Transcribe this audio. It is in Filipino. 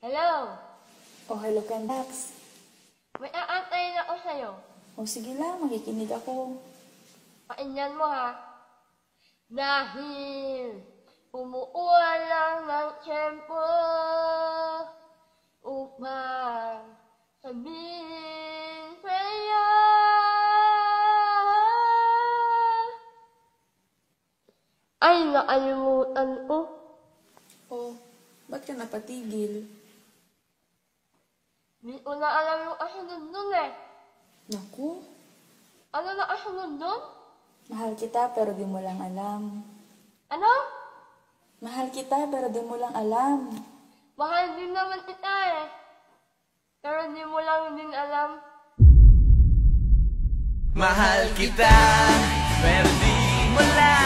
Hello? Oh, hello Kandax. May aantayin ako sa'yo. Oh, sige lang, makikinig ako. Pakinggan mo ha. Dahil umuulan lang ng tiyempo upang sabihin sa'yo ay nakalimutan ko. Oh, ba't ka napatigil? Di ko na alam yung kasunod nun eh. Naku, Ano na kasunod nun? mahal kita pero di mo lang alam. Ano? Mahal kita pero di mo lang alam. Mahal din naman kita eh. Pero di mo lang din alam. Mahal kita, pero di mo lang